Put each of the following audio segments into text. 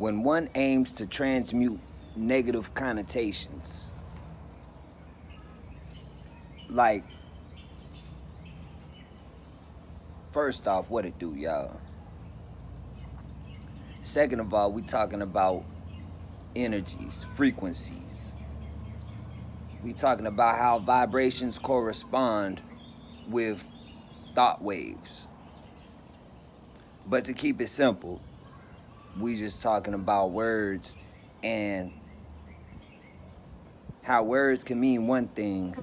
when one aims to transmute negative connotations. Like, first off, what it do, y'all? Second of all, we talking about energies, frequencies. We talking about how vibrations correspond with thought waves. But to keep it simple, we just talking about words and how words can mean one thing,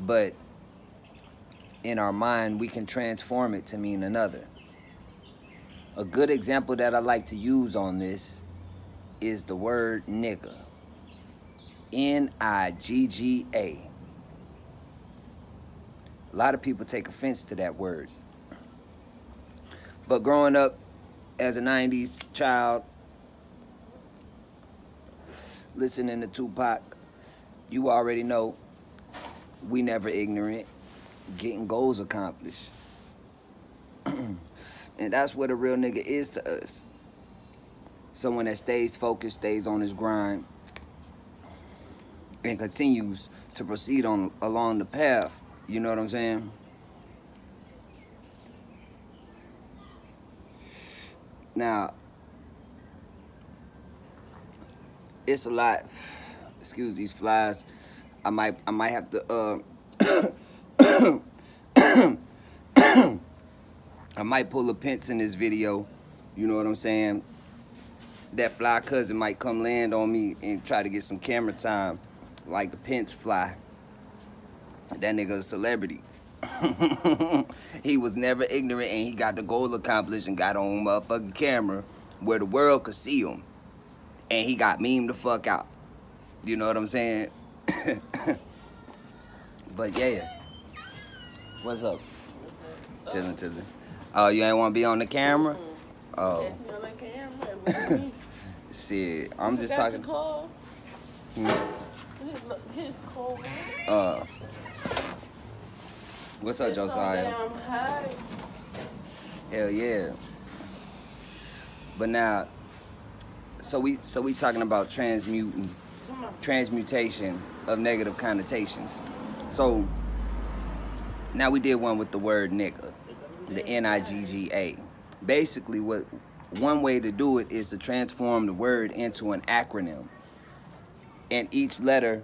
but in our mind we can transform it to mean another. A good example that I like to use on this is the word nigga. N-I-G-G-A. A lot of people take offense to that word. But growing up as a 90s child, listening to Tupac, you already know we never ignorant, getting goals accomplished. And that's what a real nigga is to us. Someone that stays focused, stays on his grind, and continues to proceed along the path. You know what I'm saying? Now, it's a lot. Excuse these flies. I might have to I might pull a Pence in this video. You know what I'm saying? That fly cousin might come land on me and try to get some camera time like the Pence fly. That nigga a celebrity. He was never ignorant and he got the goal accomplished and got on motherfucking camera where the world could see him. And he got memed the fuck out. You know what I'm saying? But yeah. What's up? Chillin'. Oh, you ain't want to be on the camera? Oh. Shit, I'm just talking. What's up, Josiah? Hell yeah. But now, so we talking about transmutation of negative connotations. So now we did one with the word nigga, the N-I-G-G-A. Basically, one way to do it is to transform the word into an acronym. And each letter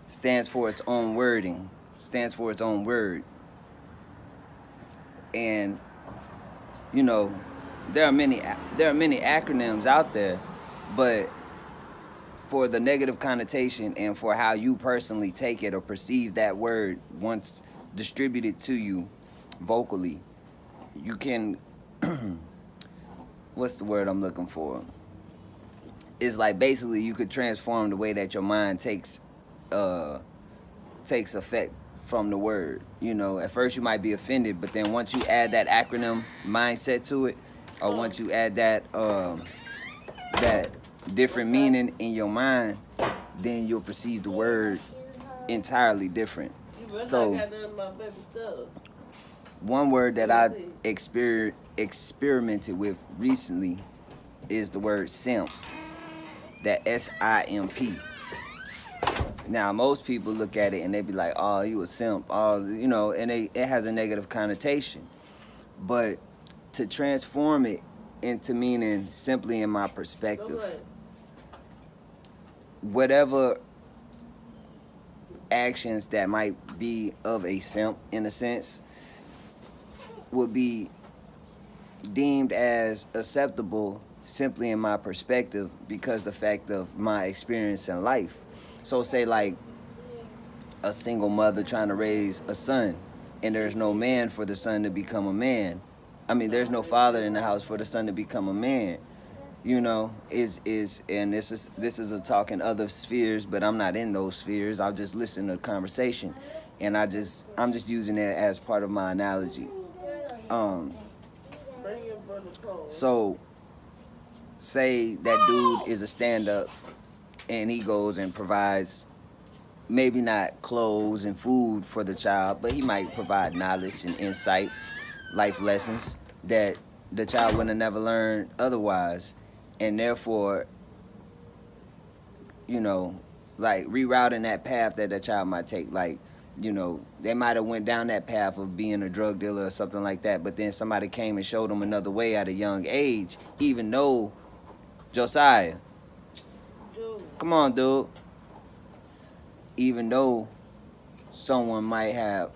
stands for its own wording, stands for its own word. And, you know, there are many acronyms out there, but for the negative connotation and for how you personally take it or perceive that word once distributed to you vocally, you can what's the word I'm looking for? It's like basically you could transform the way that your mind takes effect from the word. You know, at first you might be offended, but then once you add that acronym mindset to it, or once you add that that different meaning in your mind, then you'll perceive the word entirely different. So one word that I experimented with recently is the word simp. That S-I-M-P. Now, most people look at it and they be like, oh, you a simp. Oh, you know, and it has a negative connotation. But to transform it into meaning simply in my perspective, whatever actions that might be of a simp, in a sense, would be deemed as acceptable simply in my perspective because the fact of my experience in life. So say like a single mother trying to raise a son and there's no man for the son to become a man. I mean, there's no father in the house for the son to become a man. You know, and this is a talk in other spheres, but I'm not in those spheres. I'll just listen to the conversation, and I'm just using it as part of my analogy. So say that dude is a stand-up and he goes and provides maybe not clothes and food for the child, but he might provide knowledge and insight, life lessons that the child would have never learned otherwise. and therefore, you know, like rerouting that path that child might take. Like, you know, they might have went down that path of being a drug dealer or something like that, but then somebody came and showed them another way at a young age, even though Josiah, come on, dude. Even though someone might have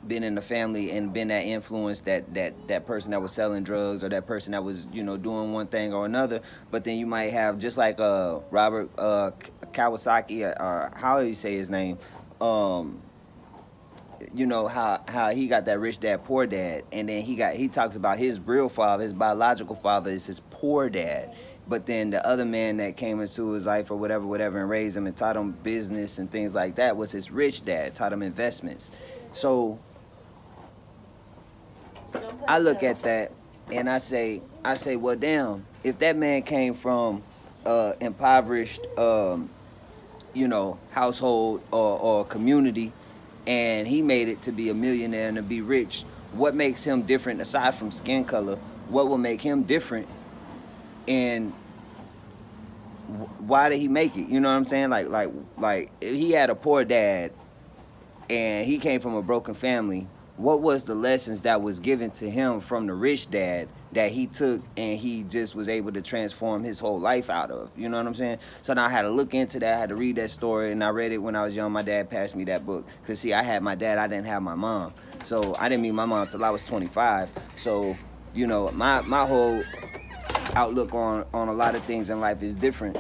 been in the family and been that influence, that person that was selling drugs, or that person that was, you know, doing one thing or another, but then you might have, just like Robert Kawasaki, or how do you say his name, you know, how he got that rich dad, poor dad, and then he talks about his real father, his biological father is his poor dad. But then the other man that came into his life or whatever, and raised him and taught him business and things like that was his rich dad, taught him investments. So I look at that and I say, well, damn, if that man came from impoverished, you know, household or community, and he made it to be a millionaire and to be rich, what makes him different aside from skin color? What will make him different? And why did he make it? You know what I'm saying? Like if he had a poor dad and he came from a broken family, what was the lessons that was given to him from the rich dad that he took and he just was able to transform his whole life out of? You know what I'm saying? So now I had to look into that. I had to read that story, and I read it when I was young. My dad passed me that book. Because, see, I had my dad. I didn't have my mom. So I didn't meet my mom until I was 25. So, you know, my whole outlook on a lot of things in life is different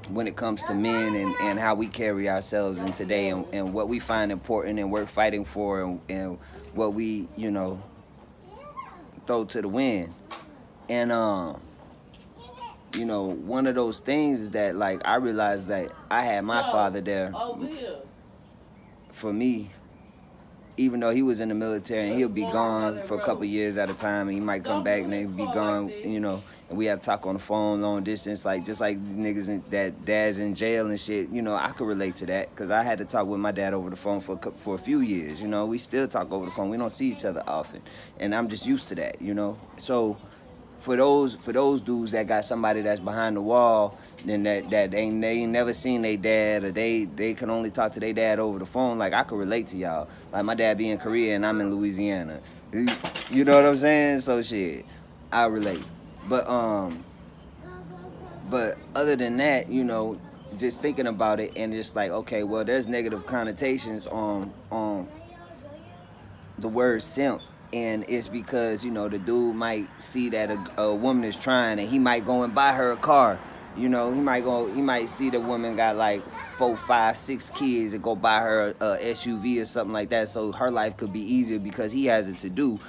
when it comes to men and how we carry ourselves in today, and what we find important and worth fighting for, and what we, you know, throw to the wind. And you know, one of those things is that, like, I realized that I had my father there for me, even though he was in the military, and he'll be gone for a couple years at a time, and he might come back and then be gone, you know, and we have to talk on the phone long distance, like, just like these niggas that dad's in jail and shit. You know, I could relate to that, because I had to talk with my dad over the phone for a few years. You know, we still talk over the phone. We don't see each other often, and I'm just used to that, you know. So for those dudes that got somebody that's behind the wall, then that they ain't never seen their dad, or they can only talk to their dad over the phone, like, I could relate to y'all. Like, my dad be in Korea and I'm in Louisiana. You know what I'm saying? So shit, I relate. But other than that, you know, just thinking about it, and just like, okay, well, there's negative connotations on the word simp. And it's because, you know, the dude might see that a woman is trying, and he might go and buy her a car. You know, he might see the woman got like 4, 5, 6 kids, and go buy her a SUV or something like that, so her life could be easier because he has it to do,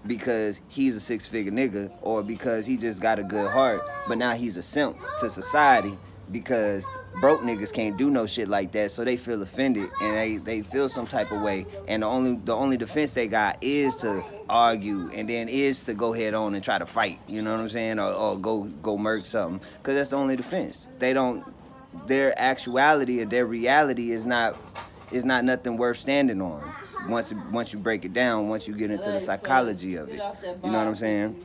because he's a 6-figure nigga, or because he just got a good heart. But now he's a simp to society, because broke niggas can't do no shit like that, so they feel offended, and they feel some type of way, and the only defense they got is to argue, and then is to go head on and try to fight, you know what I'm saying, or go murk something, because that's the only defense. Their actuality or their reality is not nothing worth standing on. Once you break it down, once you get into the psychology of it, you know what I'm saying?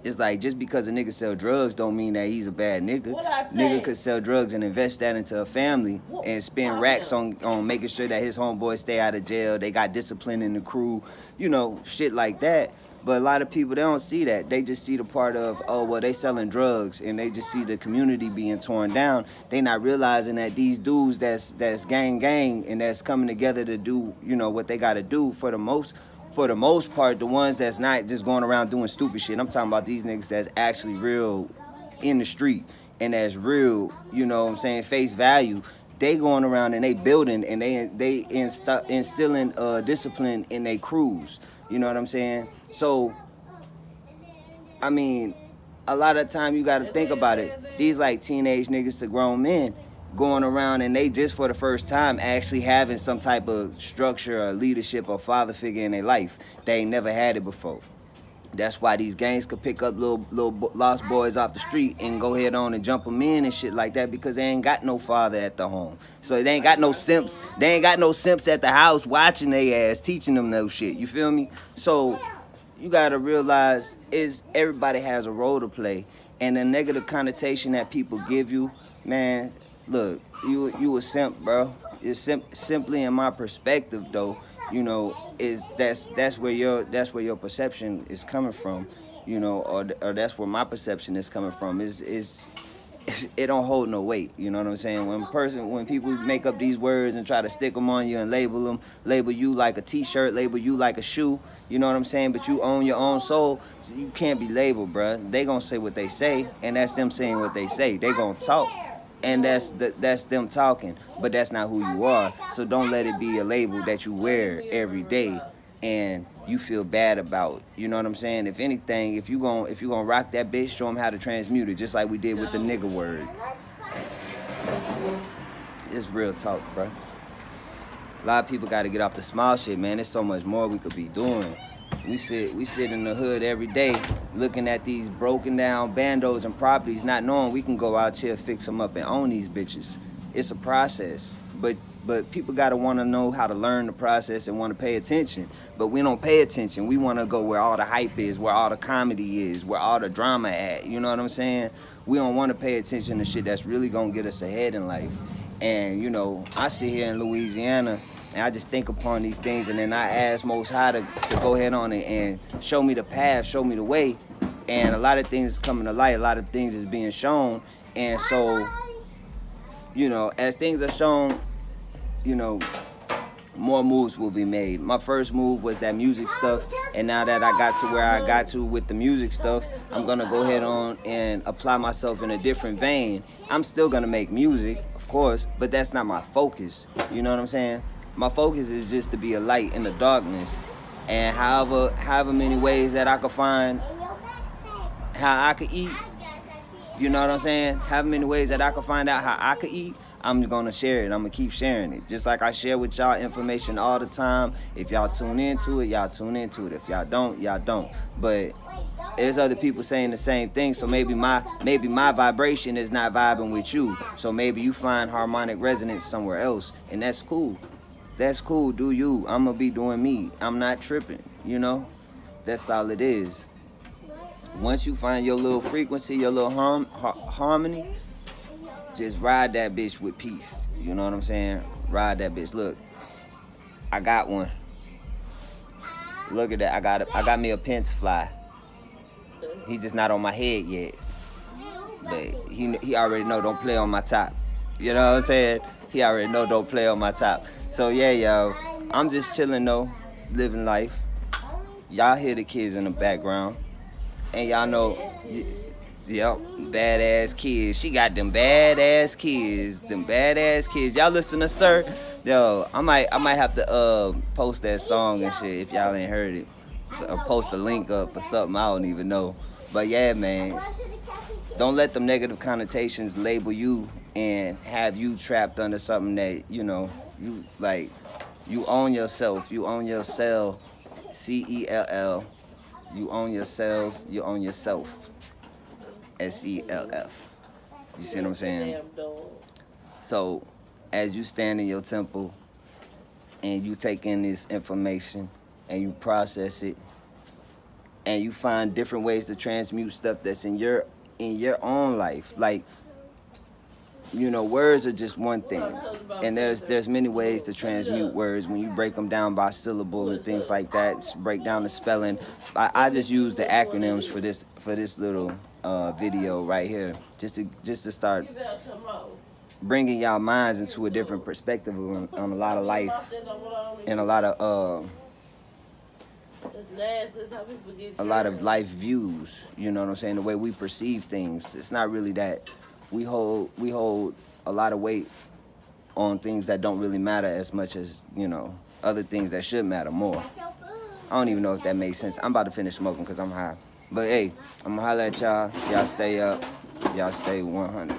It's like, just because a nigga sell drugs don't mean that he's a bad nigga. Nigga could sell drugs and invest that into a family and spend racks on making sure that his homeboys stay out of jail. They got discipline in the crew, you know, shit like that. But a lot of people, they don't see that. They just see the part of, oh, well, they selling drugs, and they just see the community being torn down. They not realizing that these dudes that's gang, and that's coming together to do, you know, what they got to do, for the most part, the ones that's not just going around doing stupid shit. I'm talking about these niggas that's actually real in the street, and that's real, you know what I'm saying, face value. They going around and they building, and they instilling discipline in their crews. You know what I'm saying? So, I mean, a lot of time you got to think about it. These like teenage niggas to grown men going around, and they just for the first time actually having some type of structure or leadership or father figure in their life. They ain't never had it before. That's why these gangs could pick up little lost boys off the street and go head on and jump them in and shit like that, because they ain't got no father at the home. So they ain't got no simps. They ain't got no simps at the house watching their ass, teaching them no shit. You feel me? So you gotta realize everybody has a role to play, And the negative connotation that people give you, man, look, you a simp, bro. It's simply in my perspective, though, you know, is that's where your perception is coming from, you know, or that's where my perception is coming from. Is it don't hold no weight, you know what I'm saying? When people make up these words and try to stick them on you and label you like a t-shirt, label you like a shoe, you know what I'm saying? But you own your own soul, so you can't be labeled, bruh. They gonna say what they say, and that's them saying what they say. They gonna talk, and that's them talking, but that's not who you are. So don't let it be a label that you wear every day and you feel bad about. You know what I'm saying? If anything, if you gonna rock that bitch, show them how to transmute it, just like we did with the nigga word. It's real talk, bro. A lot of people got to get off the small shit, man. There's so much more we could be doing. We sit in the hood every day looking at these broken down bandos and properties, not knowing we can go out here, fix them up, and own these bitches. It's a process. But people got to want to know how to learn the process and want to pay attention. But we don't pay attention. We want to go where all the hype is, where all the comedy is, where all the drama at. You know what I'm saying? We don't want to pay attention to shit that's really going to get us ahead in life. And, you know, I sit here in Louisiana, and I just think upon these things, and then I ask Most High to go ahead on it and show me the path, show me the way. And a lot of things is coming to light. A lot of things is being shown. And so, you know, as things are shown, you know, more moves will be made. My first move was that music stuff, and now that I got to where I got to with the music stuff, I'm gonna go ahead on and apply myself in a different vein. I'm still gonna make music, of course, but that's not my focus. You know what I'm saying? My focus is just to be a light in the darkness, and however many ways that I could find how I could eat, you know what I'm saying? However many ways that I could find out how I could eat, I'm gonna share it. I'm gonna keep sharing it. Just like I share with y'all information all the time. If y'all tune into it, y'all tune into it. If y'all don't, y'all don't. But there's other people saying the same thing, so maybe my vibration is not vibing with you. So maybe you find harmonic resonance somewhere else, and that's cool. That's cool. Do you? I'm gonna be doing me. I'm not tripping, you know? That's all it is. Once you find your little frequency, your little harmony, just ride that bitch with peace. You know what I'm saying? Ride that bitch. Look, I got one. Look at that. I got me a Pence fly. He just not on my head yet. But he already know don't play on my top. You know what I'm saying? He already know don't play on my top. So yeah, y'all. I'm just chilling though, living life. Y'all hear the kids in the background. And y'all know, yep, badass kids. She got them badass kids. Them badass kids. Y'all listen to Sir? Yo, I might have to post that song and shit if y'all ain't heard it. Or post a link up or something. I don't even know. But yeah, man. Don't let them negative connotations label you and have you trapped under something that, you know, you own yourself. You own your cell. C-E-L-L. You own your cells. You own yourself. S-E-L-F. You see what I'm saying? So, as you stand in your temple and you take in this information and you process it and you find different ways to transmute stuff that's in your own life. Like, you know, words are just one thing. And there's many ways to transmute words when you break them down by syllable and things like that. Break down the spelling. I just use the acronyms for this little video right here, just to start bringing y'all minds into a different perspective on a lot of life and a lot of life views. You know what I'm saying? The way we perceive things. It's not really that. We hold a lot of weight on things that don't really matter as much as, you know, other things that should matter more. I don't even know if that makes sense. I'm about to finish smoking because I'm high. But hey, I'm gonna holler at y'all. Y'all stay up. Y'all stay 100.